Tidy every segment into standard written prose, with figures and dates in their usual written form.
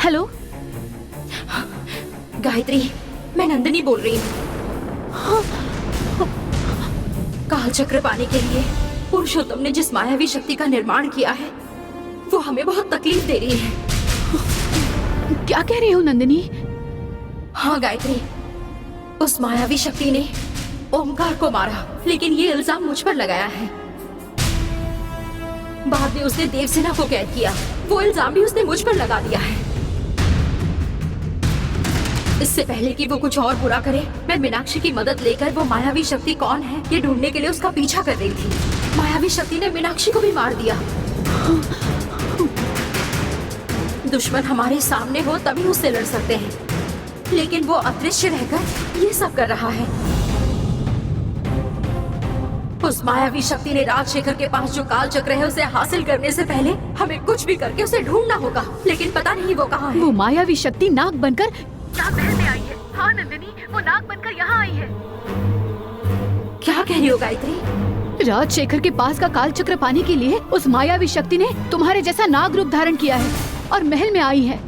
Hello Gayatri, मैं नंदिनी बोल रही हूँ। काल चक्र पाने के लिए पुरुषोत्तम ने जिस मायावी शक्ति का निर्माण किया है वो हमें बहुत तकलीफ दे रही है। क्या कह रही हो नंदिनी? हाँ गायत्री, उस मायावी शक्ति ने ओमकार को मारा, लेकिन ये इल्जाम मुझ पर लगाया है। बाद में उसने देवसेना को कैद किया, वो इल्जाम भी उसने मुझ पर लगा दिया है। इससे पहले कि वो कुछ और बुरा करे, मैं मीनाक्षी की मदद लेकर वो मायावी शक्ति कौन है ये ढूंढने के लिए उसका पीछा कर रही थी। मायावी शक्ति ने मीनाक्षी को भी मार दिया। दुश्मन हमारे सामने हो तभी उससे लड़ सकते हैं, लेकिन वो अदृश्य रहकर ये सब कर रहा है। उस मायावी शक्ति ने राजशेखर के पास जो काल चक्र है उसे हासिल करने से पहले हमें कुछ भी करके उसे ढूंढना होगा, लेकिन पता नहीं वो कहाँ है। वो मायावी शक्ति नाग बनकर नाग महल में आई है। हाँ नंदिनी, वो नाग बनकर यहाँ आई है। क्या कह रही हो गायत्री? राजशेखर के पास का काल चक्र पाने के लिए उस मायावी शक्ति ने तुम्हारे जैसा नाग रूप धारण किया है और महल में आई है।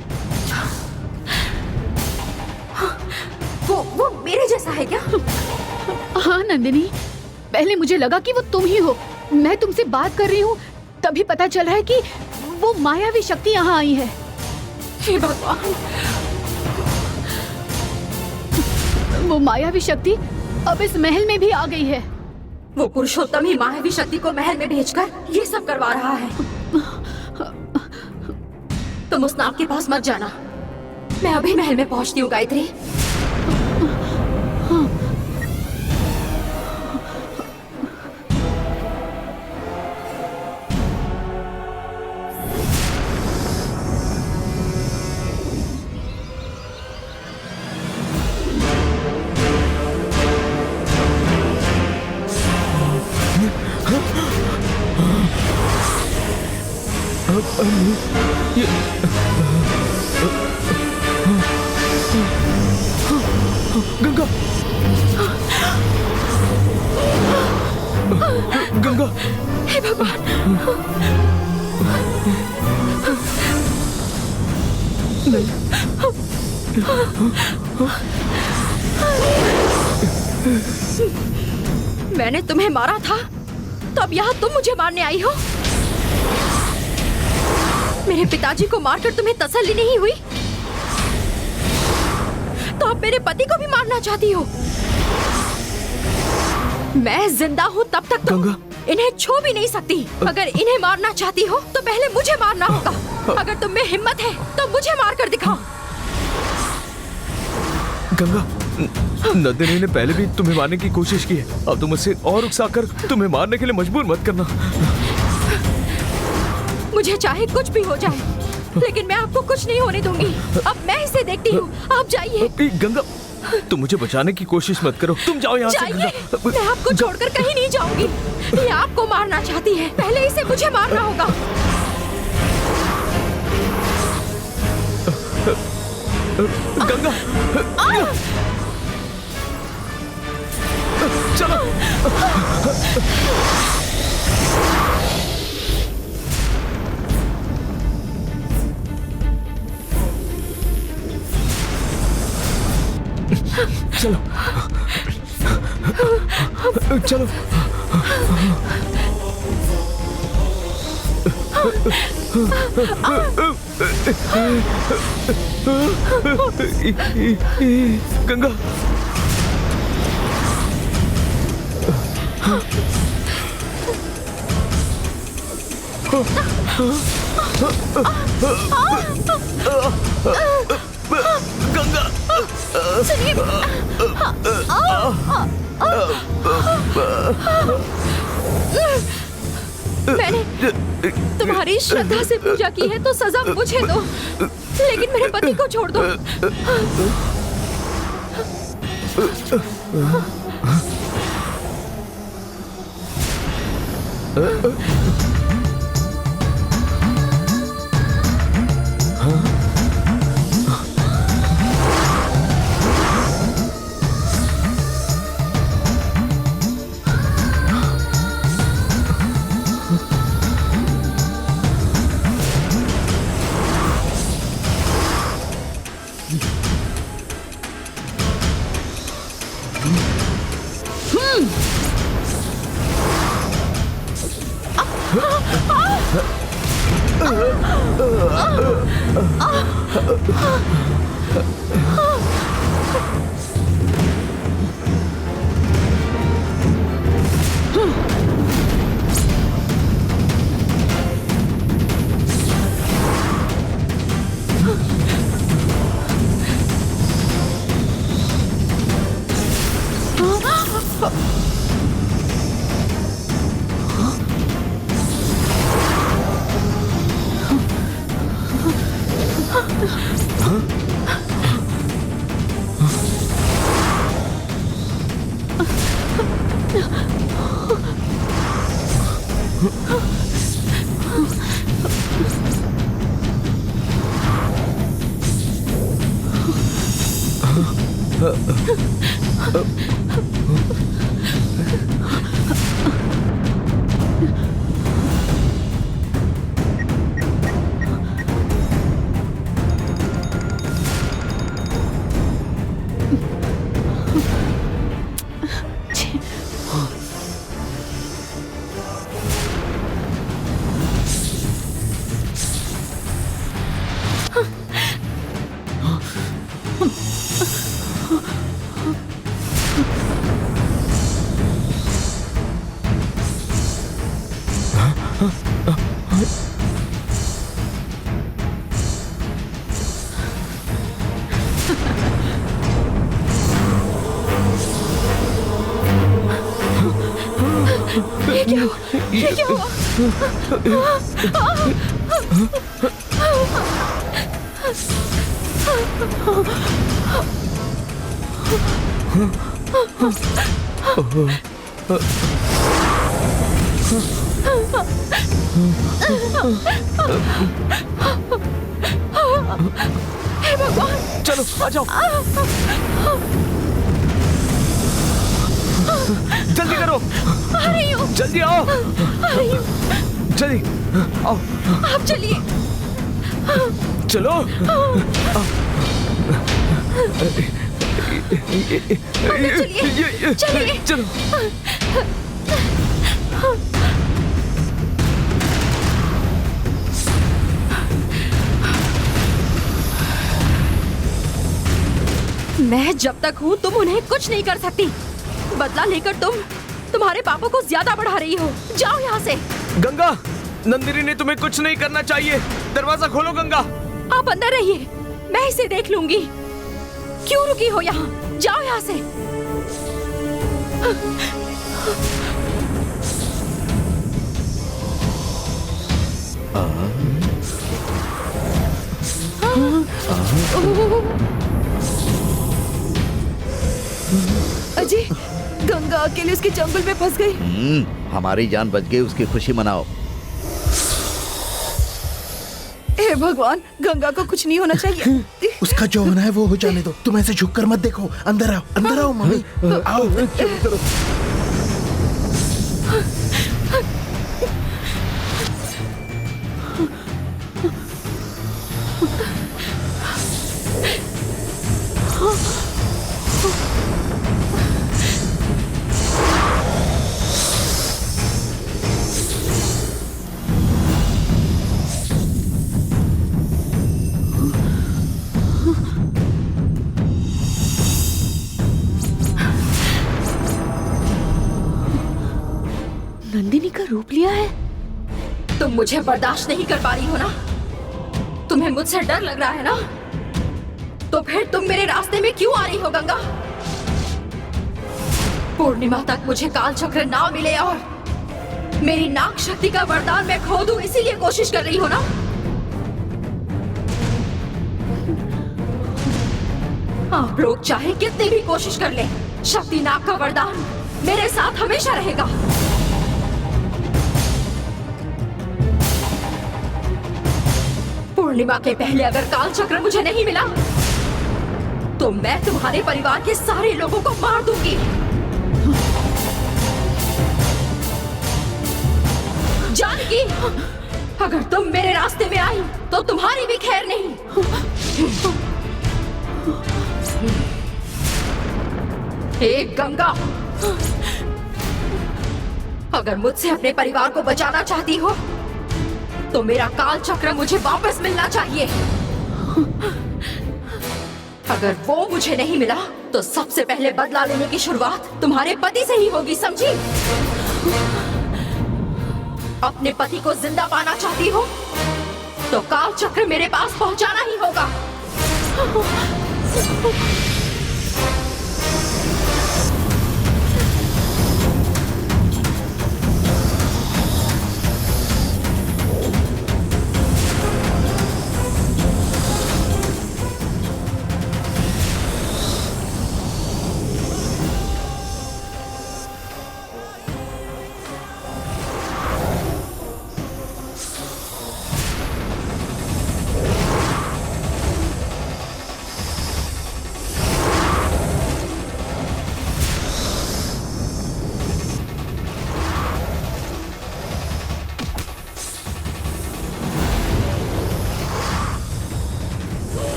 वो मेरे जैसा है क्या? हाँ नंदिनी, पहले मुझे लगा कि वो तुम ही हो। मैं तुमसे बात कर रही हूँ तभी पता चला है कि वो मायावी शक्ति यहाँ आई है। हे भगवान! वो मायावी शक्ति अब इस महल में भी आ गई है। वो पुरुषोत्तम ही मायावी शक्ति को महल में भेजकर ये सब करवा रहा है। तुम उस नाग के पास मत जाना, मैं अभी महल में पहुंचती हूँ गायत्री। गंगा, गंगा, हे भगवान! मैंने तुम्हें मारा था तो अब यहाँ तुम मुझे मारने आई हो? मेरे पिताजी को मारकर तुम्हें तसल्ली नहीं हुई तो अब मेरे पति को भी मारना चाहती हो? मैं जिंदा हूँ तब तक तुम इन्हें छू भी नहीं सकती। अगर इन्हें मारना चाहती हो तो पहले मुझे मारना होगा। अगर तुम में हिम्मत है तो मुझे मार कर दिखाओ। गंगा, नंदिनी ने पहले भी तुम्हें मारने की कोशिश की है। अब तुम मुझसे और उकसाकर तुम्हें मारने के लिए मजबूर मत करना। मुझे चाहे कुछ भी हो जाए, लेकिन मैं आपको कुछ नहीं होने दूंगी। अब मैं इसे देखती हूँ, आप जाइए। गंगा, तुम मुझे बचाने की कोशिश मत करो, तुम जाओ यहाँ से। मैं आपको छोड़कर कहीं नहीं जाऊंगी। ये आपको मारना चाहती है, पहले इसे मुझे मारना होगा। गंगा, चलो। चलो चलो। गंगा, गंगा, सुनिए, मैंने तुम्हारी श्रद्धा से पूजा की है तो सजा मुझे दो, लेकिन मेरे पति को छोड़ दो। ये क्या हुआ? ये क्या हुआ? हे भगवान! चलो आ जाओ, जल्दी करो, आ रही हूँ, जल्दी आओ, आ रही हूँ। जल्दी आओ, आप चलिए। चलो। चलिए, चलिए। चलो। मैं जब तक हूँ तुम उन्हें कुछ नहीं कर सकती। बदला लेकर तुम तुम्हारे पापा को ज्यादा बढ़ा रही हो। जाओ यहाँ से। गंगा, नंदिनी ने तुम्हें कुछ नहीं करना चाहिए। दरवाजा खोलो गंगा। आप अंदर रहिए, मैं इसे देख लूंगी। क्यों रुकी हो यहाँ? जाओ यहाँ से। अजय, गंगा अकेले उसके जंगल में फंस गई। हमारी जान बच गई, उसकी खुशी मनाओ। हे भगवान, गंगा को कुछ नहीं होना चाहिए। उसका जो होना है वो हो जाने दो। तुम ऐसे झुक कर मत देखो। अंदर आओ, अंदर आओ मम्मी, आओ। नंदिनी का रूप लिया है। तुम मुझे बर्दाश्त नहीं कर पा रही हो ना? तुम्हें मुझसे डर लग रहा है ना? तो फिर तुम मेरे रास्ते में क्यों आ रही हो गंगा? पूर्णिमा तक मुझे काल चक्र ना मिले और मेरी नाग शक्ति का वरदान मैं खो दूं, इसीलिए कोशिश कर रही हो ना? आप लोग चाहे कितनी भी कोशिश कर ले, शक्ति नाग का वरदान मेरे साथ हमेशा रहेगा। पूर्णिमा के पहले अगर काल चक्र मुझे नहीं मिला तो मैं तुम्हारे परिवार के सारे लोगों को मार दूंगी। जानकी, अगर तुम मेरे रास्ते में आई तो तुम्हारी भी खैर नहीं। हे गंगा, अगर मुझसे अपने परिवार को बचाना चाहती हो तो मेरा काल चक्र मुझे वापस मिलना चाहिए। अगर वो मुझे नहीं मिला तो सबसे पहले बदला लेने की शुरुआत तुम्हारे पति से ही होगी, समझी? अपने पति को जिंदा पाना चाहती हो तो काल चक्र मेरे पास पहुंचाना ही होगा।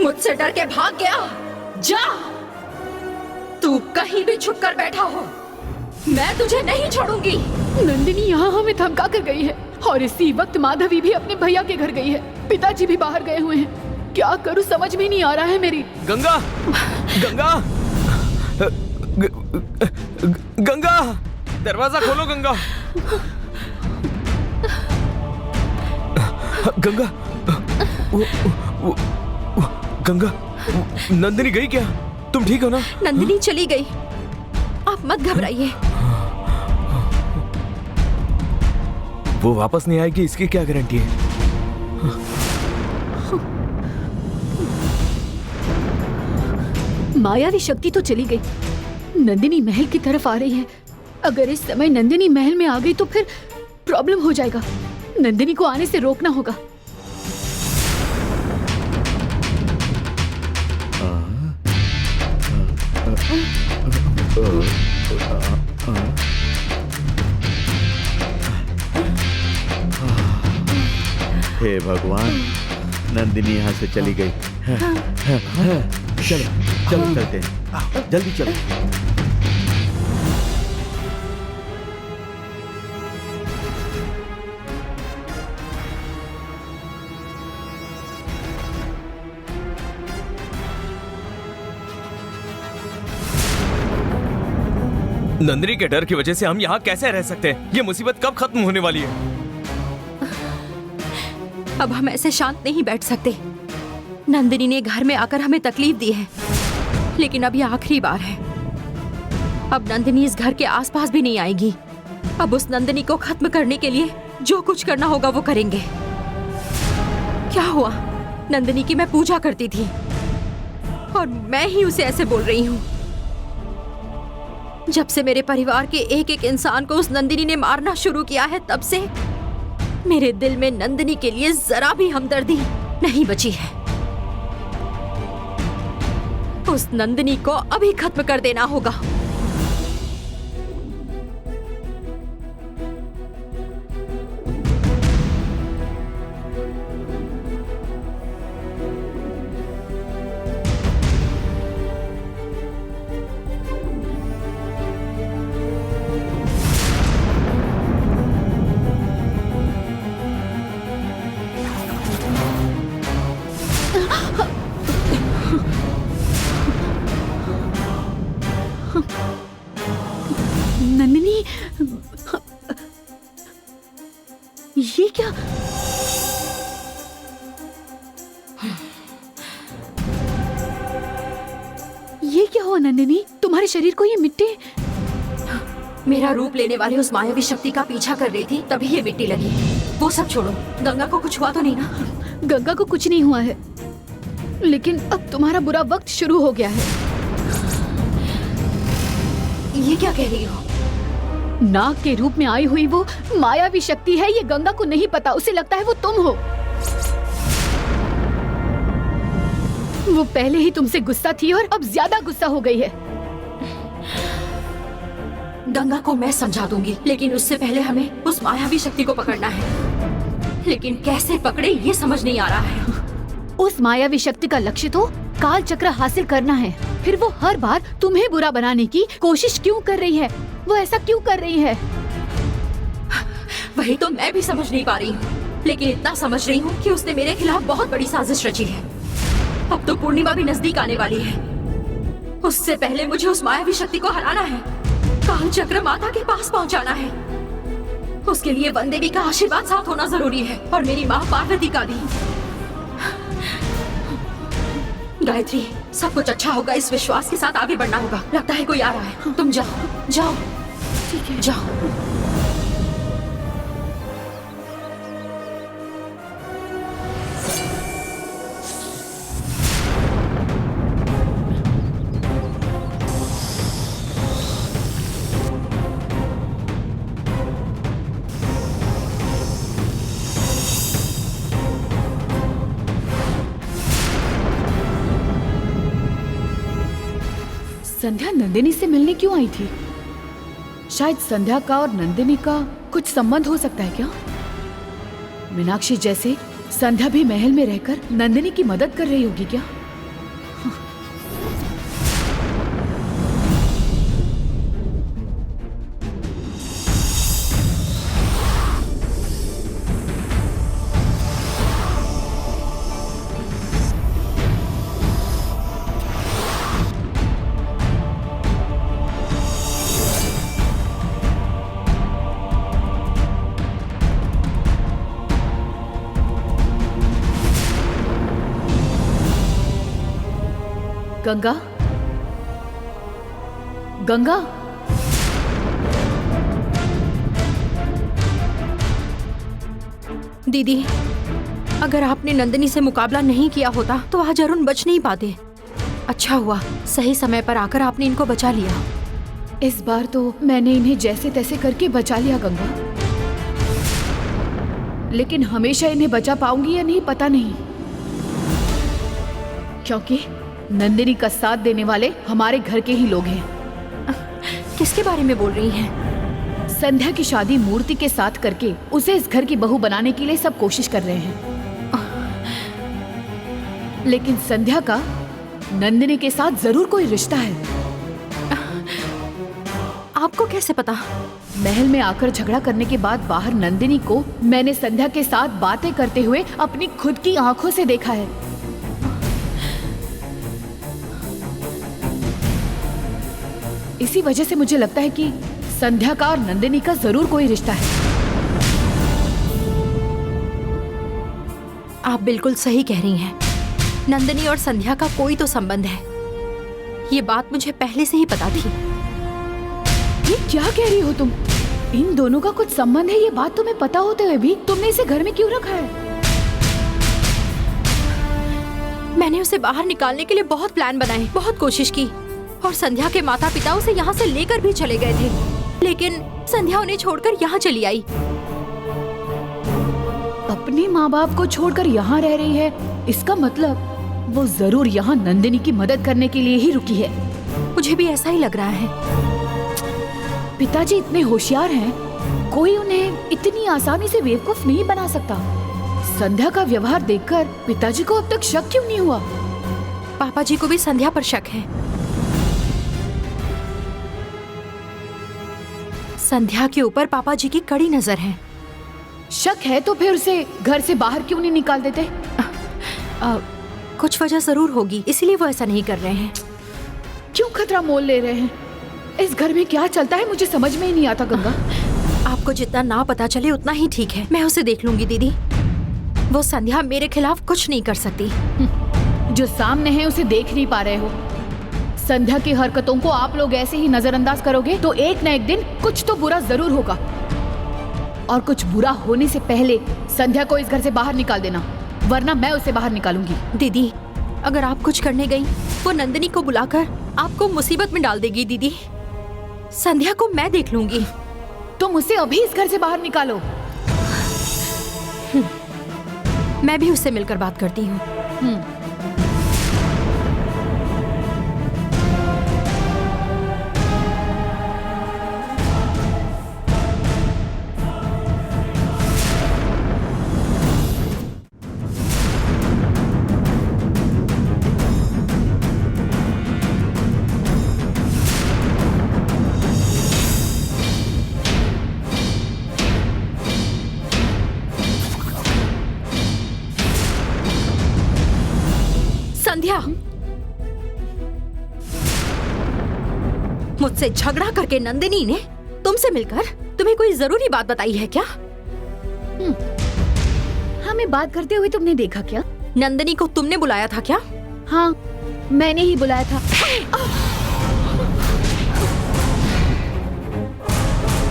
मुझसे डर के भाग गया? जा, तू कहीं भी छुप कर बैठा हो, मैं तुझे नहीं छोड़ूंगी। नंदिनी यहाँ हमें धमका कर गई है और इसी वक्त माधवी भी अपने भैया के घर गई है। पिताजी भी बाहर गए हुए हैं। क्या करूँ समझ में नहीं आ रहा है मेरी। गंगा, गंगा, गंगा, दरवाजा खोलो गंगा। गंगा, गंगा, नंदिनी गई क्या? तुम ठीक हो ना? नंदिनी चली गई, आप मत घबराइए। वो वापस नहीं आएगी इसकी क्या गारंटी है? मायावी शक्ति तो चली गई, नंदिनी महल की तरफ आ रही है। अगर इस समय नंदिनी महल में आ गई तो फिर प्रॉब्लम हो जाएगा। नंदिनी को आने से रोकना होगा। हे भगवान, नंदिनी यहाँ से चली गई। चलो चलो चलते हैं, जल्दी चलो। नंदिनी के डर की वजह से हम यहाँ कैसे रह सकते हैं? ये मुसीबत कब खत्म होने वाली है? अब हम ऐसे शांत नहीं बैठ सकते। नंदिनी ने घर में आकर हमें तकलीफ दी है, लेकिन अब ये आखिरी बार है। अब नंदिनी इस घर के आसपास भी नहीं आएगी। अब उस नंदिनी को खत्म करने के लिए जो कुछ करना होगा वो करेंगे। क्या हुआ? नंदिनी की मैं पूजा करती थी और मैं ही उसे ऐसे बोल रही हूँ। जब से मेरे परिवार के एक एक इंसान को उस नंदिनी ने मारना शुरू किया है, तब से मेरे दिल में नंदिनी के लिए जरा भी हमदर्दी नहीं बची है। उस नंदिनी को अभी खत्म कर देना होगा। नंदिनी, ये क्या? ये क्या हुआ नंदिनी? तुम्हारे शरीर को ये मिट्टी? मेरा रूप लेने वाली उस मायावी शक्ति का पीछा कर रही थी, तभी ये मिट्टी लगी। वो सब छोड़ो, गंगा को कुछ हुआ तो नहीं ना? गंगा को कुछ नहीं हुआ है, लेकिन अब तुम्हारा बुरा वक्त शुरू हो गया है। ये क्या कह रही हो? नाग के रूप में आई हुई वो मायावी शक्ति है, ये गंगा को नहीं पता। उसे लगता है वो तुम हो। वो पहले ही तुमसे गुस्सा थी और अब ज्यादा गुस्सा हो गई है। गंगा को मैं समझा दूंगी, लेकिन उससे पहले हमें उस मायावी शक्ति को पकड़ना है। लेकिन कैसे पकड़े ये समझ नहीं आ रहा है। उस मायावी शक्ति का लक्ष्य तो काल चक्र हासिल करना है। फिर वो हर बार तुम्हें बुरा बनाने की कोशिश क्यों कर रही है? वो ऐसा क्यों कर रही है? वही तो मैं भी समझ नहीं पा रही हूँ, लेकिन इतना समझ रही हूँ कि उसने मेरे खिलाफ बहुत बड़ी साजिश रची है। अब तो पूर्णिमा भी नजदीक आने वाली है। उससे पहले मुझे उस मायावी शक्ति को हराना है, काल चक्र माता के पास पहुँचाना है। उसके लिए वन देवी का आशीर्वाद साथ होना जरूरी है और मेरी माँ पार्वती का भी। गायत्री, सब कुछ अच्छा होगा, इस विश्वास के साथ आगे बढ़ना होगा। लगता है कोई आ रहा है। तुम जाओ जाओ। ठीक है, जाओ। संध्या नंदिनी से मिलने क्यों आई थी? शायद संध्या का और नंदिनी का कुछ संबंध हो सकता है क्या? मीनाक्षी जैसे संध्या भी महल में रहकर नंदिनी की मदद कर रही होगी क्या? गंगा, गंगा, दीदी, अगर आपने नंदिनी से मुकाबला नहीं किया होता तो आज अरुण बच नहीं पाते। अच्छा हुआ सही समय पर आकर आपने इनको बचा लिया। इस बार तो मैंने इन्हें जैसे तैसे करके बचा लिया गंगा, लेकिन हमेशा इन्हें बचा पाऊंगी या नहीं पता नहीं, क्योंकि नंदिनी का साथ देने वाले हमारे घर के ही लोग हैं। किसके बारे में बोल रही हैं? संध्या की शादी मूर्ति के साथ करके उसे इस घर की बहू बनाने के लिए सब कोशिश कर रहे हैं, लेकिन संध्या का नंदिनी के साथ जरूर कोई रिश्ता है। आपको कैसे पता? महल में आकर झगड़ा करने के बाद बाहर नंदिनी को मैंने संध्या के साथ बातें करते हुए अपनी खुद की आंखों से देखा है। इसी वजह से मुझे लगता है कि संध्या का और नंदिनी का जरूर कोई रिश्ता है। आप बिल्कुल सही कह रही हैं। नंदिनी और संध्या का कोई तो संबंध है। ये बात मुझे पहले से ही पता थी। ये क्या कह रही हो तुम? इन दोनों का कुछ संबंध है, ये बात तुम्हें पता होते हुए भी तुमने इसे घर में क्यों रखा है? मैंने उसे बाहर निकालने के लिए बहुत प्लान बनाए, बहुत कोशिश की, और संध्या के माता पिता उसे यहाँ से लेकर भी चले गए थे, लेकिन संध्या उन्हें छोड़कर यहाँ चली आई। अपने माँ बाप को छोड़कर यहाँ रह रही है, इसका मतलब वो जरूर यहाँ नंदिनी की मदद करने के लिए ही रुकी है। मुझे भी ऐसा ही लग रहा है। पिताजी इतने होशियार हैं, कोई उन्हें इतनी आसानी से बेवकूफ नहीं बना सकता। संध्या का व्यवहार देखकर पिताजी को अब तक शक क्यों नहीं हुआ? पापा जी को भी संध्या पर शक है। संध्या के ऊपर पापा जी की कड़ी नजर है। शक है तो फिर उसे घर से बाहर क्यों नहीं निकाल देते? कुछ वजह जरूर होगी, इसीलिए वो ऐसा नहीं कर रहे हैं। क्यों खतरा मोल ले रहे हैं? इस घर में क्या चलता है मुझे समझ में ही नहीं आता गंगा। आपको जितना ना पता चले उतना ही ठीक है। मैं उसे देख लूंगी दीदी। वो संध्या मेरे खिलाफ कुछ नहीं कर सकती। जो सामने है उसे देख नहीं पा रहे हो। संध्या की हरकतों को आप लोग ऐसे ही नजरअंदाज करोगे तो एक न एक दिन कुछ तो बुरा जरूर होगा, और कुछ बुरा होने से पहले संध्या को इस घर से बाहर निकाल देना, वरना मैं उसे बाहर निकालूंगी। दीदी, अगर आप कुछ करने गई वो नंदिनी को बुलाकर आपको मुसीबत में डाल देगी। दीदी, संध्या को मैं देख लूंगी। तुम उसे अभी इस घर से बाहर निकालो। मैं भी उससे मिलकर बात करती हूँ। संध्या, मुझसे झगड़ा करके नंदिनी ने तुमसे मिलकर तुम्हें कोई जरूरी बात बताई है क्या? हमें बात करते हुए तुमने देखा क्या? नंदिनी को तुमने बुलाया था क्या? हाँ, मैंने ही बुलाया था।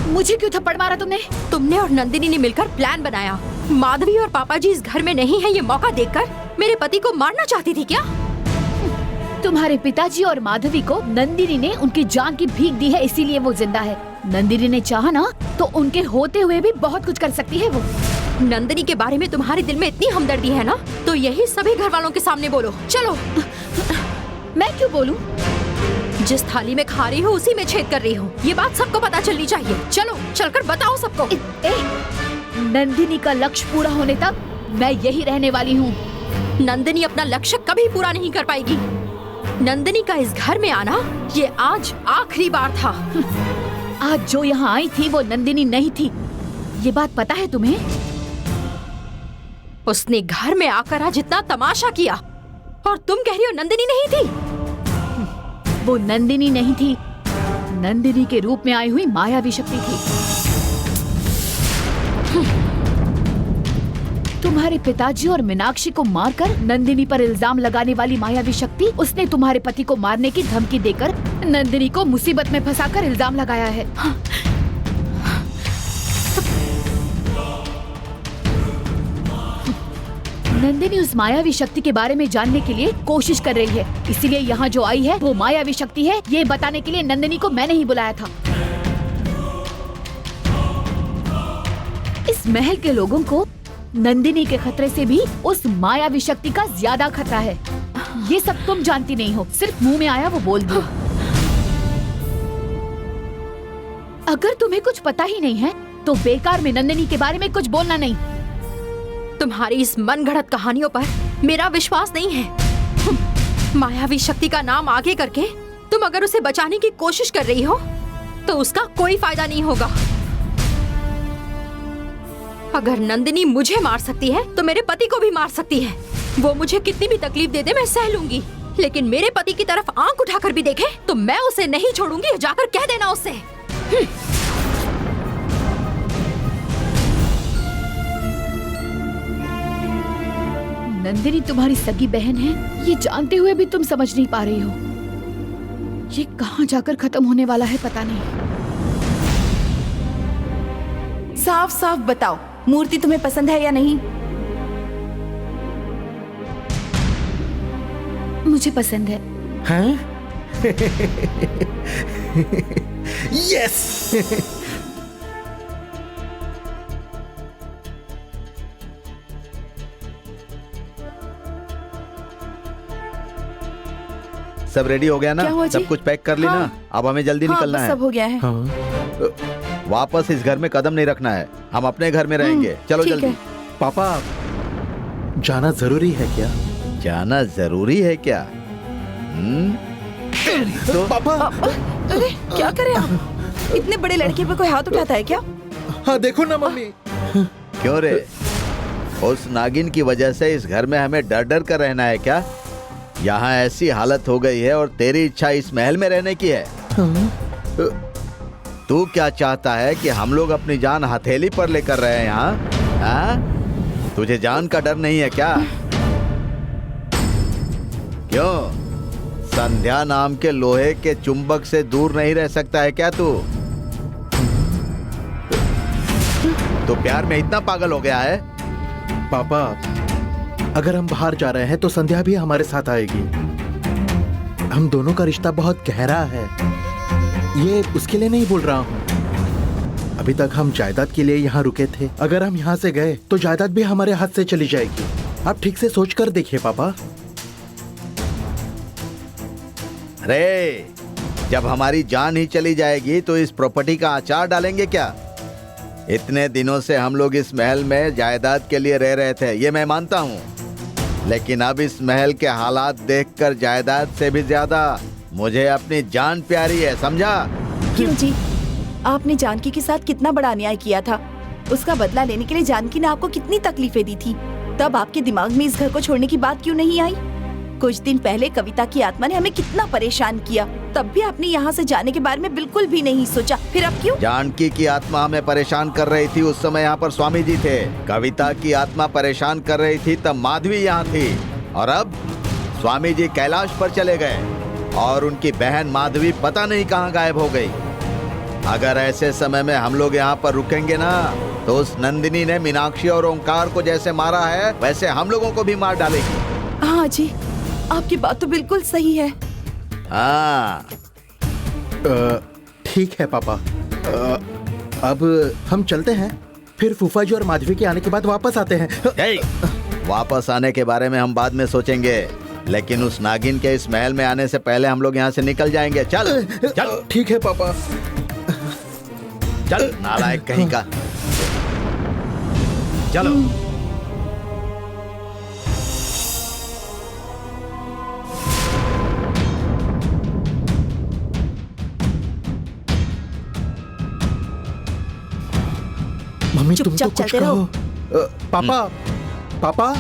मुझे क्यों थप्पड़ मारा तुमने? तुमने और नंदिनी ने मिलकर प्लान बनाया। माधवी और पापा जी इस घर में नहीं है, ये मौका देखकर मेरे पति को मारना चाहती थी क्या? तुम्हारे पिताजी और माधवी को नंदिनी ने उनकी जान की भीख दी है, इसीलिए वो जिंदा है। नंदिनी ने चाहा ना तो उनके होते हुए भी बहुत कुछ कर सकती है वो। नंदिनी के बारे में तुम्हारे दिल में इतनी हमदर्दी है ना, तो यही सभी घर वालों के सामने बोलो। चलो। मैं क्यों बोलूं? जिस थाली में खा रही हो उसी में छेद कर रही हो, ये बात सबको पता चलनी चाहिए। चलो, चलकर बताओ सबको। नंदिनी का लक्ष्य पूरा होने तक मैं यही रहने वाली हूँ। नंदिनी अपना लक्ष्य कभी पूरा नहीं कर पाएगी। नंदिनी का इस घर में आना ये आज आखिरी बार था। आज जो यहाँ आई थी वो नंदिनी नहीं थी, ये बात पता है तुम्हें? उसने घर में आकर आज इतना तमाशा किया और तुम कह रही हो नंदिनी नहीं थी? वो नंदिनी नहीं थी, नंदिनी के रूप में आई हुई मायावी शक्ति थी। तुम्हारे पिताजी और मीनाक्षी को मारकर नंदिनी पर इल्जाम लगाने वाली मायावी शक्ति, उसने तुम्हारे पति को मारने की धमकी देकर नंदिनी को मुसीबत में फंसाकर इल्जाम लगाया है। नंदिनी उस मायावी शक्ति के बारे में जानने के लिए कोशिश कर रही है, इसीलिए यहाँ जो आई है वो मायावी शक्ति है, ये बताने के लिए नंदिनी को मैंने ही बुलाया था। इस महल के लोगों को नंदिनी के खतरे से भी उस मायावी शक्ति का ज्यादा खतरा है। ये सब तुम जानती नहीं हो, सिर्फ मुंह में आया वो बोल दो। अगर तुम्हें कुछ पता ही नहीं है तो बेकार में नंदिनी के बारे में कुछ बोलना नहीं। तुम्हारी इस मनगढ़ंत कहानियों पर मेरा विश्वास नहीं है। मायावी शक्ति का नाम आगे करके तुम अगर उसे बचाने की कोशिश कर रही हो तो उसका कोई फायदा नहीं होगा। अगर नंदिनी मुझे मार सकती है तो मेरे पति को भी मार सकती है। वो मुझे कितनी भी तकलीफ दे दे मैं सह लूंगी, लेकिन मेरे पति की तरफ आंख उठाकर भी देखे तो मैं उसे नहीं छोड़ूंगी। जाकर कह देना उससे। नंदिनी तुम्हारी सगी बहन है, ये जानते हुए भी तुम समझ नहीं पा रही हो। ये कहाँ जाकर खत्म होने वाला है पता नहीं। साफ साफ बताओ, मूर्ति तुम्हें पसंद है या नहीं? मुझे पसंद है। हाँ? यस। सब रेडी हो गया ना? क्या हुआ जी? सब कुछ पैक कर ली ना? अब हमें जल्दी निकलना बस है। सब हो गया है। वापस इस घर में कदम नहीं रखना है, हम अपने घर में रहेंगे। चलो ठीक जल्दी। है। पापा, जाना जरूरी है क्या? जाना जरूरी है क्या? तो पापा, अरे क्या करें आप? इतने बड़े लड़के पे कोई हाथ उठाता है क्या? हाँ देखो ना मम्मी। क्यों रे? उस नागिन की वजह से इस घर में हमें डर डर कर रहना है क्या? यहाँ ऐसी हालत हो गई है और तेरी इच्छा इस महल में रहने की है। तू क्या चाहता है कि हम लोग अपनी जान हथेली पर लेकर रहे हैं यहाँ? हाँ? तुझे जान का डर नहीं है क्या? क्यों? संध्या नाम के लोहे के चुंबक से दूर नहीं रह सकता है क्या तू? तो प्यार में इतना पागल हो गया है? पापा, अगर हम बाहर जा रहे हैं तो संध्या भी हमारे साथ आएगी। हम दोनों का रिश्ता बहुत गहरा है, ये उसके लिए नहीं बोल रहा हूँ। अभी तक हम जायदाद के लिए यहाँ रुके थे। अगर हम यहाँ से गए तो जायदाद भी हमारे हाथ से चली जाएगी। आप ठीक से सोच कर देखिए पापा। अरे जब हमारी जान ही चली जाएगी तो इस प्रॉपर्टी का अचार डालेंगे क्या? इतने दिनों से हम लोग इस महल में जायदाद के लिए रह रहे थे, ये मैं मानता हूँ, लेकिन अब इस महल के हालात देखकर जायदाद से भी ज्यादा मुझे अपनी जान प्यारी है, समझा? क्यों जी? आपने जानकी के साथ कितना बड़ा अन्याय किया था। उसका बदला लेने के लिए जानकी ने आपको कितनी तकलीफें दी थी। तब आपके दिमाग में इस घर को छोड़ने की बात क्यों नहीं आई? कुछ दिन पहले कविता की आत्मा ने हमें कितना परेशान किया, तब भी आपने यहाँ से जाने के बारे में बिल्कुल भी नहीं सोचा। फिर अब क्यों? जानकी की आत्मा हमें परेशान कर रही थी, उस समय यहाँ पर स्वामी जी थे। कविता की आत्मा परेशान कर रही थी, तब माधवी यहाँ थी। और अब स्वामी जी कैलाश पर चले गए और उनकी बहन माधवी पता नहीं कहाँ गायब हो गई। अगर ऐसे समय में हम लोग यहाँ पर रुकेंगे ना, तो उस नंदिनी ने मीनाक्षी और ओंकार को जैसे मारा है, वैसे हम लोगों को भी मार डालेगी। हाँ जी, आपकी बात तो बिल्कुल सही है। हाँ ठीक है पापा। अब हम चलते हैं, फिर फूफा जी और माधवी के आने के बाद वापस आते हैं। वापस आने के बारे में हम बाद में सोचेंगे, लेकिन उस नागिन के इस महल में आने से पहले हम लोग यहाँ से निकल जाएंगे। चल चल। ठीक है पापा। चल नालायक कहीं का। चलो। मम्मी तुम तो चुपचाप कुछ चलते कहो। पापा पापा।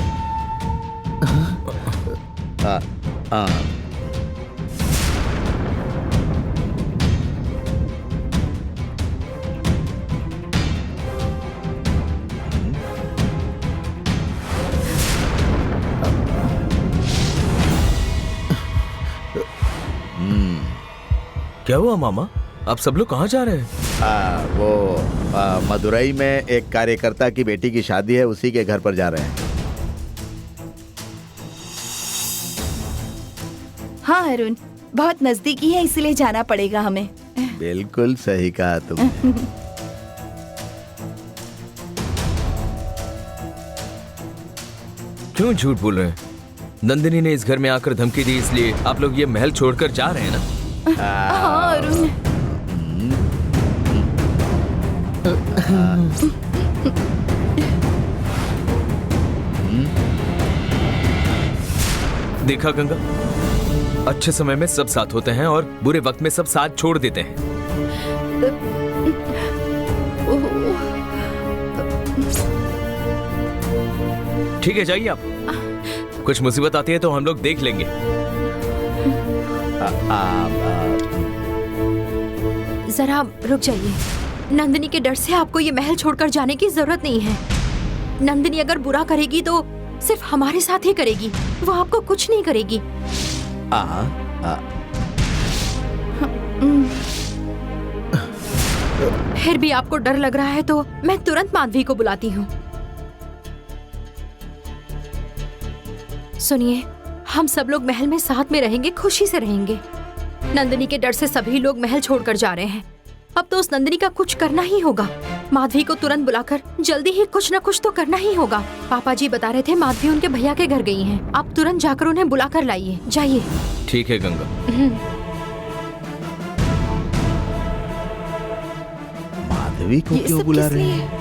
क्या हुआ मामा? आप सब लोग कहाँ जा रहे हैं? वो मदुरई में एक कार्यकर्ता की बेटी की शादी है, उसी के घर पर जा रहे हैं। हाँ अरुण, बहुत नजदीकी है, इसलिए जाना पड़ेगा हमें। बिल्कुल सही कहा तुमने। क्यों झूठ बोल रहे हैं? नंदिनी ने इस घर में आकर धमकी दी, इसलिए आप लोग ये महल छोड़कर जा रहे हैं ना? हाँ अरुण। देखा गंगा, अच्छे समय में सब साथ होते हैं और बुरे वक्त में सब साथ छोड़ देते हैं। ठीक है, जाइए आप। कुछ मुसीबत आती है तो हम लोग देख लेंगे। जरा रुक जाइए। नंदिनी के डर से आपको ये महल छोड़कर जाने की जरूरत नहीं है। नंदिनी अगर बुरा करेगी तो सिर्फ हमारे साथ ही करेगी, वो आपको कुछ नहीं करेगी। फिर भी आपको डर लग रहा है तो मैं तुरंत माधवी को बुलाती हूँ। सुनिए, हम सब लोग महल में साथ में रहेंगे, खुशी से रहेंगे। नंदिनी के डर से सभी लोग महल छोड़कर जा रहे हैं। अब तो उस नंदिनी का कुछ करना ही होगा। माधवी को तुरंत बुलाकर जल्दी ही कुछ न कुछ तो करना ही होगा। पापा जी बता रहे थे माधवी उनके भैया के घर गई हैं। आप तुरंत जाकर उन्हें बुलाकर लाइए, जाइए। ठीक है गंगा। माधवी को क्यों बुला रहे हैं?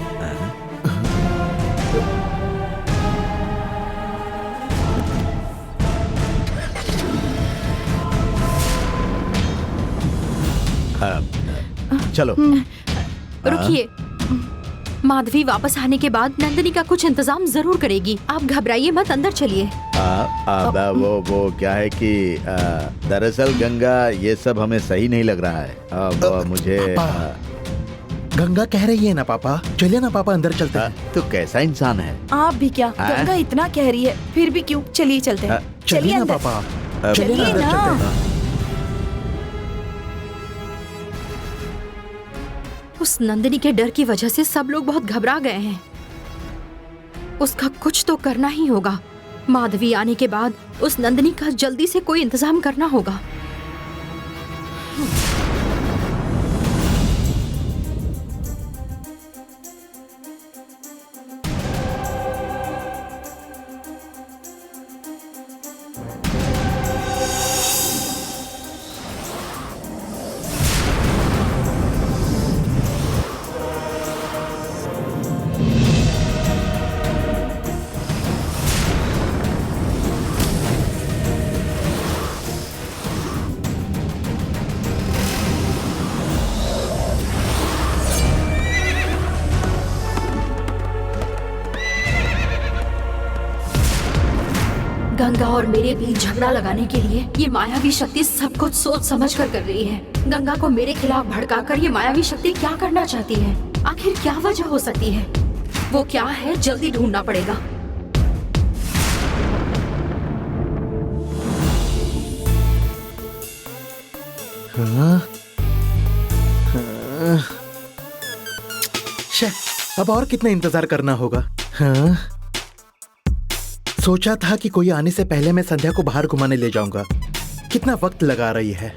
चलो। रुकिए, माधवी वापस आने के बाद नंदिनी का कुछ इंतजाम जरूर करेगी। आप घबराइए मत, अंदर चलिए। वो क्या है कि दरअसल गंगा, ये सब हमें सही नहीं लग रहा है। अब मुझे गंगा कह रही है ना पापा, चलिए ना पापा अंदर चलते हैं। तो कैसा इंसान है आप भी क्या? गंगा इतना कह रही है, फिर भी क्यों? चलिए चलते हैं। चलिए ना अंदर। पापा, चलिए अंदर ना। चलते हैं। उस नंदिनी के डर की वजह से सब लोग बहुत घबरा गए हैं। उसका कुछ तो करना ही होगा। माधवी आने के बाद उस नंदिनी का जल्दी से कोई इंतजाम करना होगा। गंगा और मेरे बीच झगड़ा लगाने के लिए ये मायावी शक्ति सब कुछ सोच समझ कर रही है। गंगा को मेरे खिलाफ भड़काकर ये मायावी शक्ति क्या करना चाहती है? आखिर क्या वजह हो सकती है? वो क्या है, जल्दी ढूंढना पड़ेगा। अब और कितना इंतजार करना होगा? हाँ? सोचा था कि कोई आने से पहले मैं संध्या को बाहर घुमाने ले जाऊंगा। कितना वक्त लगा रही है।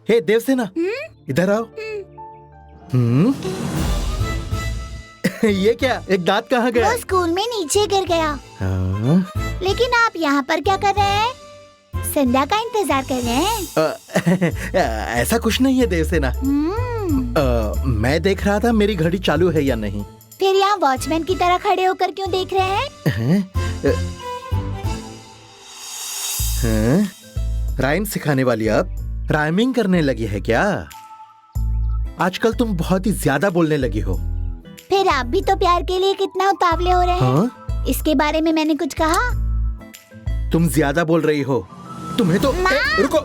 हे देवसेना, इधर आओ। ये क्या, एक दांत कहाँ गया? वो स्कूल में नीचे गिर गया। हाँ? लेकिन आप यहाँ पर क्या कर रहे हैं? संध्या का इंतजार कर रहे हैं? ऐसा कुछ नहीं है देवसेना। मैं देख रहा था मेरी घड़ी चालू है या नहीं। फिर यहाँ वॉचमैन की तरह खड़े होकर क्यों देख रहे हैं? राइम सिखाने वाली अब राइमिंग करने लगी है क्या? आजकल तुम बहुत ही ज्यादा बोलने लगी हो। फिर आप भी तो प्यार के लिए कितना उतावले हो रहे हैं। हाँ? इसके बारे में मैंने कुछ कहा? तुम ज्यादा बोल रही हो। तुम्हें तो रुको।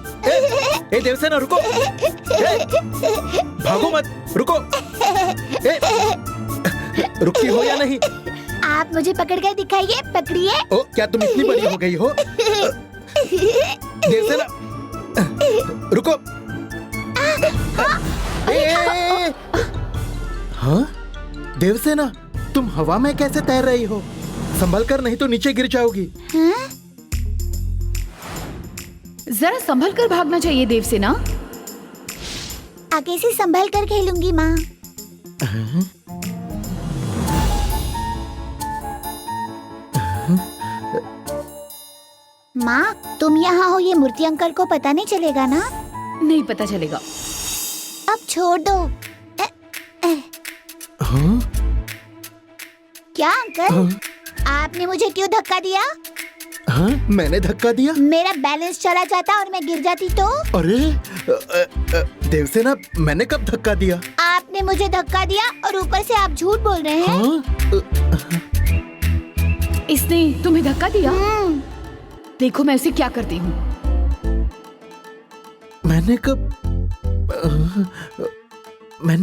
ए देवसेना रुको। भागो मत, रुको। रुकती हो या नहीं? आप मुझे पकड़ कर दिखाइए, पकड़िए। ओ, क्या तुम इतनी बड़ी हो गई हो? देवसेना रुको। हाँ? देवसेना, तुम हवा में कैसे तैर रही हो? संभल कर, नहीं तो नीचे गिर जाओगी। हाँ? जरा संभल कर भागना चाहिए देवसेना। आगे से संभल कर खेलूंगी माँ। माँ, तुम यहाँ हो, ये मूर्ति अंकल को पता नहीं चलेगा ना? नहीं पता चलेगा। अब छोड़ दो। हाँ? क्या अंकल, आपने मुझे क्यों धक्का दिया? हाँ? मैंने धक्का दिया? मेरा बैलेंस चला जाता और मैं गिर जाती तो? अरे देवसेना, मैंने कब धक्का दिया? आपने मुझे धक्का दिया और ऊपर से आप झूठ बोल रहे हैं। हाँ? इसने तुम्हें धक्का दिया? देखो मैं उसे क्या करती हूँ। मैंने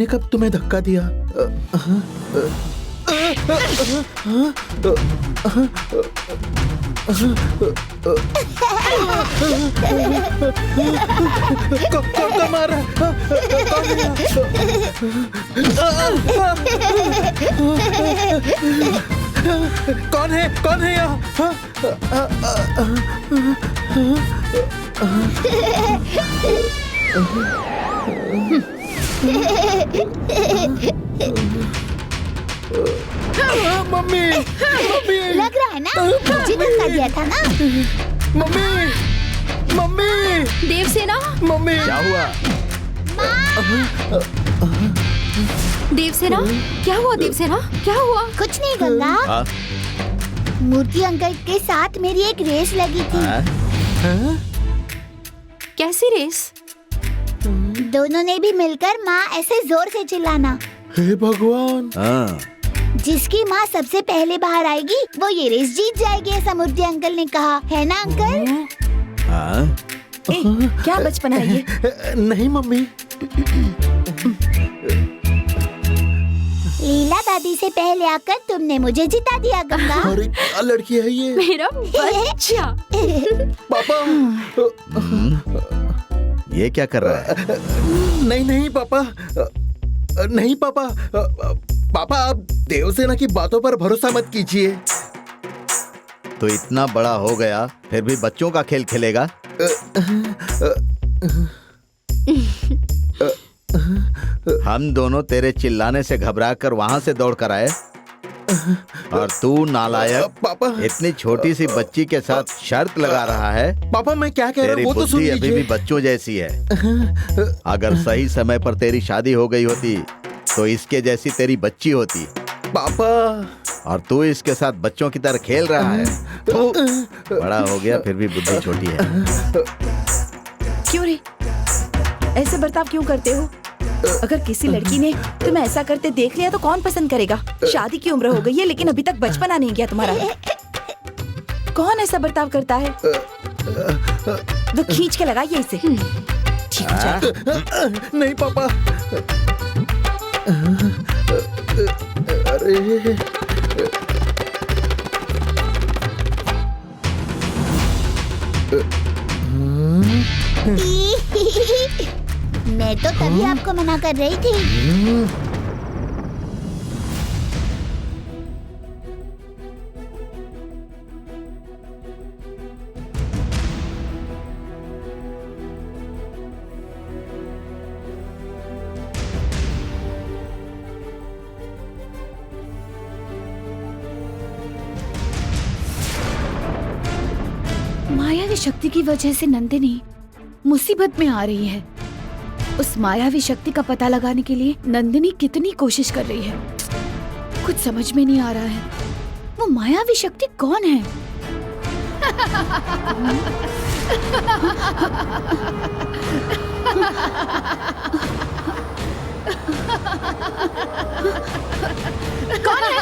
कब तुम्हें धक्का दिया? कौन मार रहा है? कौन है यहाँ? मम्मी, लग रहा है ना, मुझे धक्का दिया था ना। मम्मी, देवसेना, मम्मी, क्या हुआ? देवसेना, क्या हुआ? देवसेना, क्या हुआ? कुछ नहीं गंगा, हाँ? मूर्ति अंकल के साथ मेरी एक रेस लगी थी। हाँ? कैसी रेस? दोनों ने भी मिलकर माँ ऐसे जोर से चिल्लाना, हे भगवान। हाँ। जिसकी माँ सबसे पहले बाहर आएगी वो ये रेस जीत जाएगी, ऐसा मूर्ति अंकल ने कहा, है ना अंकल? हाँ? क्या बचपन है ये? नहीं मम्मी। लीला दादी से पहले आकर तुमने मुझे जिता दिया गंगा। अरे क्या लड़की है ये? मेरा बच्चा। पापा। ये क्या कर रहा है? नहीं पापा, नहीं पापा। पापा, आप देवसेना की बातों पर भरोसा मत कीजिए। तो इतना बड़ा हो गया फिर भी बच्चों का खेल खेलेगा? हम दोनों तेरे चिल्लाने से घबरा कर वहां से दौड़ कर आए और तू नालायक पापा, इतनी छोटी सी बच्ची के साथ शर्त लगा रहा है। पापा मैं क्या कह रहा तेरी हूँ वो तो सुन बुद्धि अभी भी लीजिए। बच्चों जैसी है। अगर सही समय पर तेरी शादी हो गई होती तो इसके जैसी तेरी बच्ची होती। पापा। और तू इसके साथ बच्चों की तरह खेल रहा है। तू बड़ा हो गया फिर भी बुद्धि छोटी है। क्यों रे, ऐसे बर्ताव क्यों करते हो? अगर किसी लड़की ने तुम्हें ऐसा करते देख लिया तो कौन पसंद करेगा? शादी की उम्र हो गई है लेकिन अभी तक बचपना नहीं गया तुम्हारा। कौन ऐसा बर्ताव करता है? तो खींच के लगाइए इसे। ठीक हो जाएगा। नहीं पापा। अरे मैं तो तभी आपको मना कर रही थी। मायावी शक्ति की वजह से नंदिनी मुसीबत में आ रही है। उस मायावी शक्ति का पता लगाने के लिए नंदिनी कितनी कोशिश कर रही है, कुछ समझ में नहीं आ रहा है। वो मायावी शक्ति कौन है? कौन है?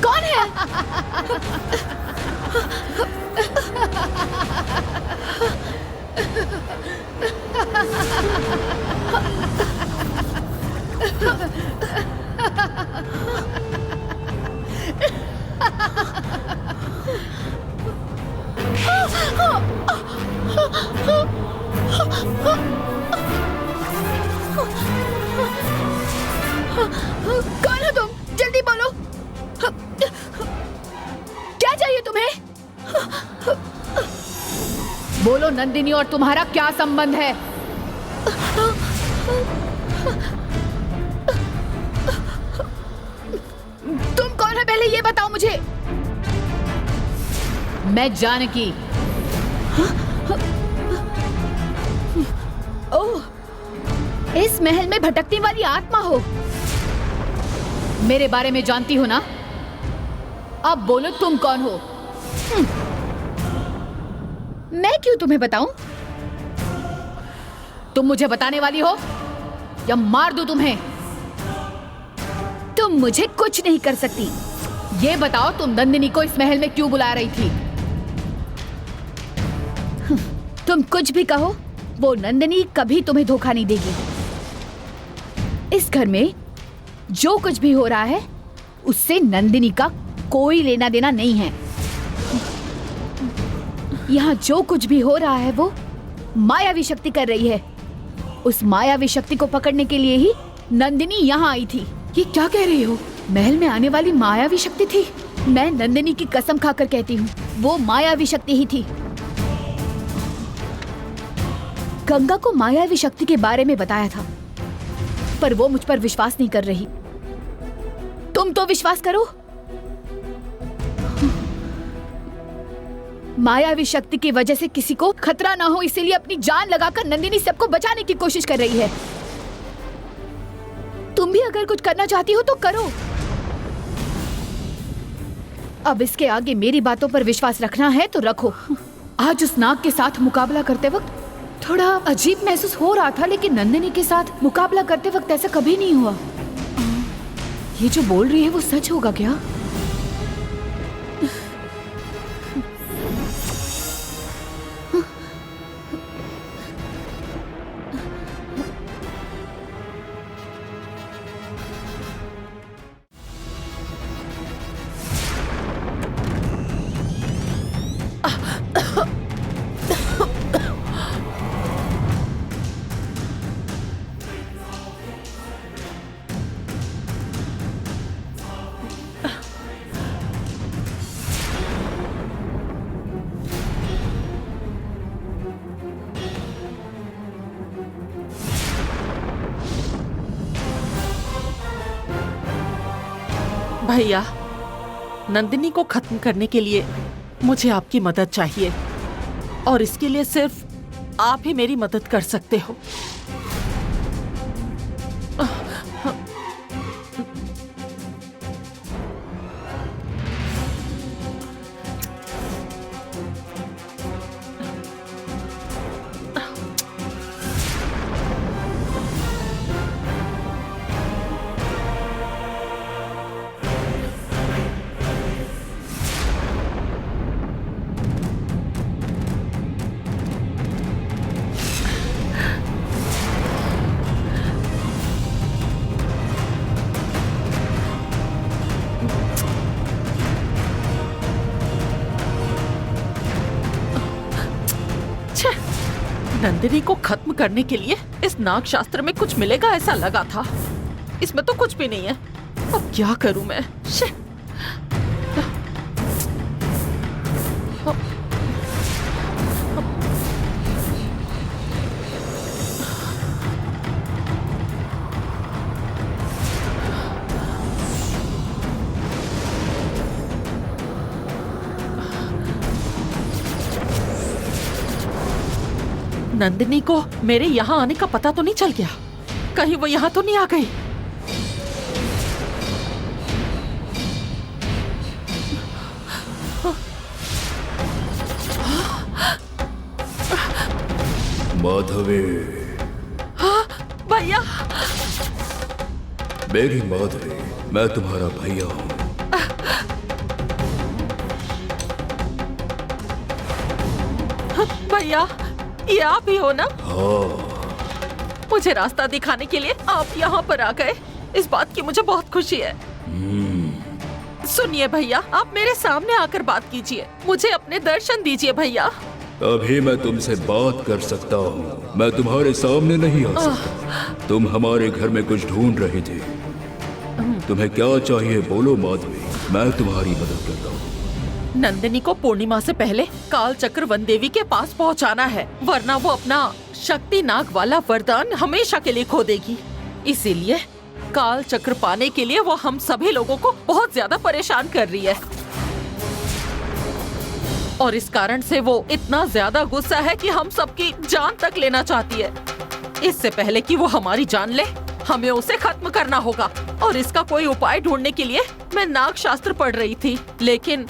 कौन है? कौन हो तुम? जल्दी बोलो, क्या चाहिए तुम्हें? बोलो नंदिनी, और तुम्हारा क्या संबंध है? तुम कौन है पहले ये बताओ मुझे। मैं जानकी। ओह, इस महल में भटकने वाली आत्मा हो। मेरे बारे में जानती हो ना? अब बोलो तुम कौन हो? मैं क्यों तुम्हें बताऊं? तुम मुझे बताने वाली हो या मार दूं तुम्हें? तुम मुझे कुछ नहीं कर सकती। ये बताओ तुम नंदिनी को इस महल में क्यों बुला रही थी? तुम कुछ भी कहो, वो नंदिनी कभी तुम्हें धोखा नहीं देगी। इस घर में जो कुछ भी हो रहा है उससे नंदिनी का कोई लेना देना नहीं है। यहाँ जो कुछ भी हो रहा है वो मायावी शक्ति कर रही है। उस मायावी शक्ति को पकड़ने के लिए ही नंदिनी यहाँ आई थी। ये क्या कह रही हो? महल में आने वाली मायावी शक्ति थी? मैं नंदिनी की कसम खाकर कहती हूँ वो मायावी शक्ति ही थी। गंगा को मायावी शक्ति के बारे में बताया था पर वो मुझ पर विश्वास नहीं कर रही। तुम तो विश्वास करो। मायावी शक्ति की वजह से किसी को खतरा ना हो इसीलिए अपनी जान लगाकर नंदिनी सबको बचाने की कोशिश कर रही है। तुम भी अगर कुछ करना चाहती हो तो करो। अब इसके आगे मेरी बातों पर विश्वास रखना है तो रखो। आज उस नाग के साथ मुकाबला करते वक्त थोड़ा अजीब महसूस हो रहा था लेकिन नंदिनी के साथ मुकाबला करते वक्त ऐसा कभी नहीं हुआ। ये जो बोल रही है वो सच होगा क्या? भैया, नंदिनी को खत्म करने के लिए मुझे आपकी मदद चाहिए और इसके लिए सिर्फ आप ही मेरी मदद कर सकते हो। नंदिनी को खत्म करने के लिए इस नाग शास्त्र में कुछ मिलेगा ऐसा लगा था। इसमें तो कुछ भी नहीं है। अब क्या करूं मैं? शिट। नंदिनी को मेरे यहाँ आने का पता तो नहीं चल गया? कहीं वो यहाँ तो नहीं आ गई? माधवी, भैया। मेरी माधवी, मैं तुम्हारा भैया हूँ। भैया, ये आप ही हो ना? हाँ। मुझे रास्ता दिखाने के लिए आप यहाँ पर आ गए, इस बात की मुझे बहुत खुशी है। सुनिए भैया, आप मेरे सामने आकर बात कीजिए, मुझे अपने दर्शन दीजिए भैया। अभी मैं तुमसे बात कर सकता हूँ, मैं तुम्हारे सामने नहीं आ सकता। तुम हमारे घर में कुछ ढूंढ रही थी। तुम्हें क्या चाहिए बोलो माधवी, मैं तुम्हारी मदद करता हूँ। नंदिनी को पूर्णिमा से पहले काल चक्र वन देवी के पास पहुंचाना है, वरना वो अपना शक्ति नाग वाला वरदान हमेशा के लिए खो देगी। इसीलिए काल चक्र पाने के लिए वो हम सभी लोगों को बहुत ज्यादा परेशान कर रही है, और इस कारण से वो इतना ज्यादा गुस्सा है कि हम सबकी जान तक लेना चाहती है। इससे पहले कि वो हमारी जान ले, हमें उसे खत्म करना होगा, और इसका कोई उपाय ढूंढने के लिए मैं नाग शास्त्र पढ़ रही थी, लेकिन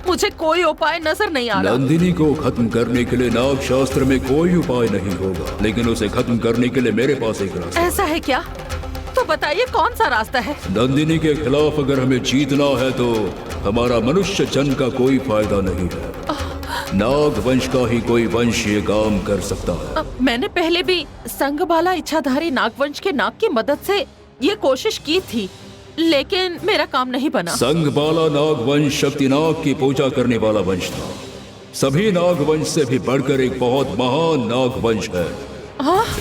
मुझे कोई उपाय नजर नहीं आ रहा। नंदिनी को खत्म करने के लिए नाग शास्त्र में कोई उपाय नहीं होगा, लेकिन उसे खत्म करने के लिए मेरे पास एक रास्ता। ऐसा है क्या? तो बताइए कौन सा रास्ता है? नंदिनी के खिलाफ अगर हमें जीतना है तो हमारा मनुष्य जन्म का कोई फायदा नहीं है। नाग वंश का ही कोई वंश ये काम कर सकता है। मैंने पहले भी संगबाला इच्छाधारी नागवंश के नाग की मदद से ये कोशिश की थी, लेकिन मेरा काम नहीं बना। संगबाला नाग वंश शक्ति नाग की पूजा करने वाला वंश था। सभी नाग वंश से भी बढ़कर एक बहुत महान नाग वंश है।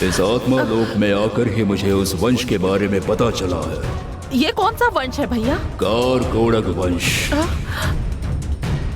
इस आत्मा लोक में आकर ही मुझे उस वंश के बारे में पता चला है। ये कौन सा वंश है भैया? कारकोड़क वंश।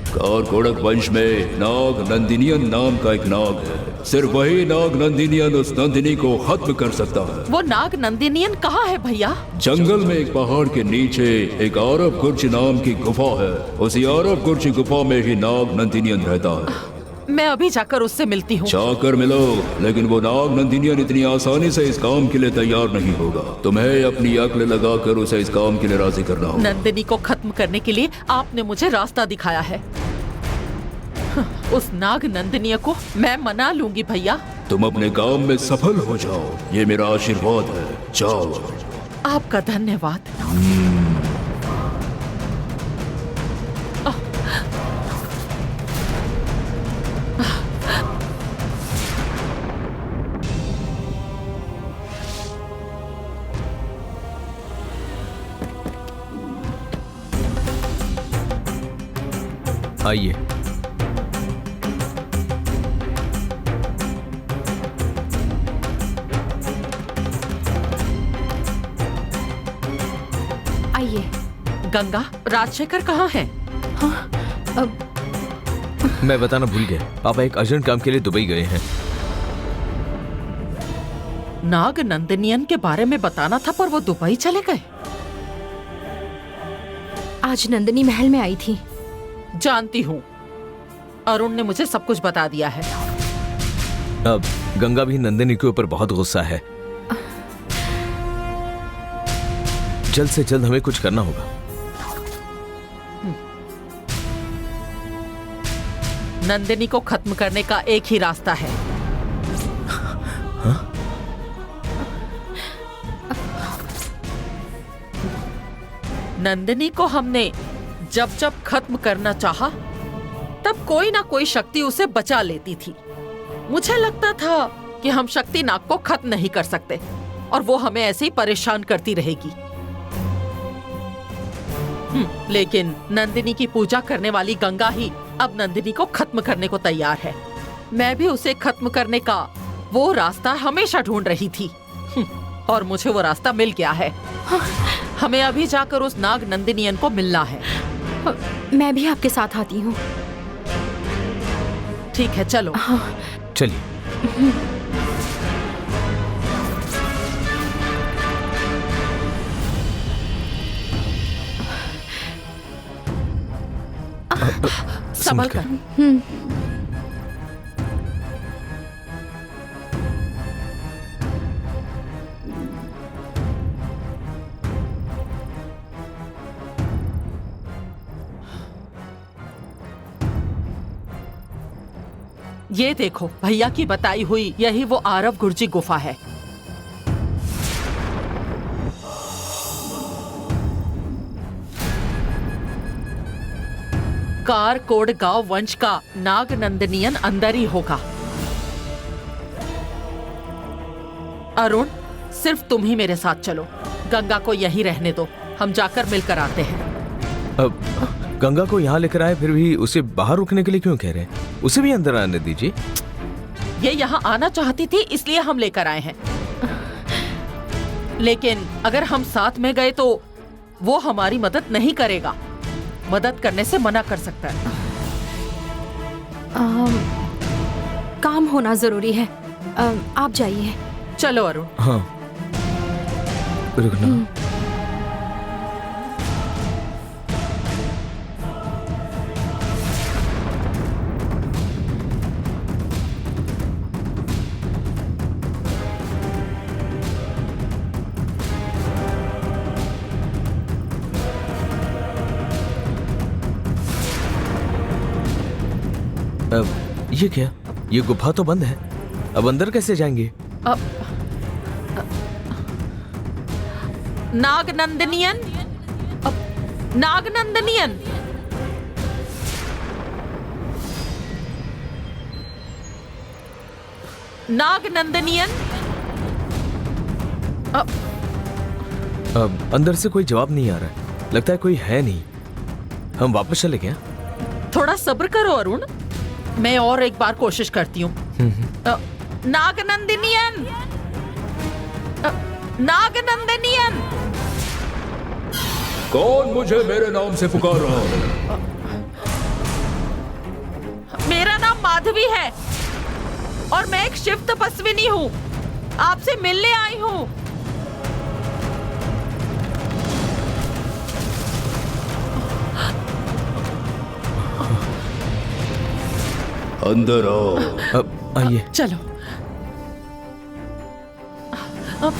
कारकोड़क वंश में नाग नंदिनियन नाम का एक नाग है। सिर्फ वही नाग नंदिनियन उस नंदिनी को खत्म कर सकता है। वो नाग नंदिनियन कहाँ है भैया? जंगल में एक पहाड़ के नीचे एक आरब गुर्ज नाम की गुफा है। उसी आरब गुर्ज गुफा में ही नाग नंदिनियन रहता है। मैं अभी जाकर उससे मिलती हूँ। जाकर मिलो, लेकिन वो नाग नंदिनियन इतनी आसानी से इस काम के लिए तैयार नहीं होगा। तुम्हें अपनी अक्ल लगाकर उसे इस काम के लिए राजी करना होगा। नंदिनी को खत्म करने के लिए आपने मुझे रास्ता दिखाया है। उस नाग नंदिनी को मैं मना लूंगी भैया। तुम अपने काम में सफल हो जाओ, ये मेरा आशीर्वाद है। जाओ। आपका धन्यवाद। आइए। आइए। गंगा, राजशेखर कहाँ है? मैं बताना भूल गया, पापा एक अर्जेंट काम के लिए दुबई गए हैं। नाग नंदिनियन के बारे में बताना था, पर वो दुबई चले गए। आज नंदिनी महल में आई थी। जानती हूँ, अरुण ने मुझे सब कुछ बता दिया है। अब गंगा भी नंदिनी के ऊपर बहुत गुस्सा है। जल्द से जल्द हमें कुछ करना होगा। नंदिनी को खत्म करने का एक ही रास्ता है। नंदिनी को हमने जब जब खत्म करना चाहा, तब कोई ना कोई शक्ति उसे बचा लेती थी। मुझे लगता था कि हम शक्ति नाग को खत्म नहीं कर सकते और वो हमें ऐसे ही परेशान करती रहेगी। लेकिन नंदिनी की पूजा करने वाली गंगा ही अब नंदिनी को खत्म करने को तैयार है। मैं भी उसे खत्म करने का वो रास्ता हमेशा ढूंढ रही थी और मुझे वो रास्ता मिल गया है। हमें अभी जाकर उस नाग नंदिनियन को मिलना है। मैं भी आपके साथ आती हूँ। ठीक है, चलो। चलिए। संभल कर। ये देखो, भैया की बताई हुई यही वो आरव गुर्जी गुफा है। कार कोड गांव वंश का नाग नंदनियन अंदर ही होगा। अरुण, सिर्फ तुम ही मेरे साथ चलो। गंगा को यही रहने दो, हम जाकर मिलकर आते हैं। अब गंगा को यहाँ लेकर आए, फिर भी उसे बाहर रुकने के लिए क्यों कह रहे हैं? उसे भी अंदर आने दीजिए। ये यहाँ आना चाहती थी, इसलिए हम लेकर आए हैं। लेकिन अगर हम साथ में गए तो वो हमारी मदद नहीं करेगा। मदद करने से मना कर सकता है। काम होना जरूरी है। आप जाइए। चलो अरुण। हाँ, रुकना। अब ये क्या? ये गुफा तो बंद है, अब अंदर कैसे जाएंगे? नागनंदनियन, नागनंदनियन, नागनंदनियन। अब अंदर से कोई जवाब नहीं आ रहा है, लगता है कोई है नहीं। हम वापस चले क्या? थोड़ा सब्र करो अरुण, मैं और एक बार कोशिश करती हूँ। नागनंदनियन, नागनंदनियन। कौन मुझे मेरे नाम से पुकार रहा है? मेरा नाम माधवी है और मैं एक शिव तपस्विनी हूँ। आपसे मिलने आई हूँ। अंदर आओ। अब आइए। चलो। अब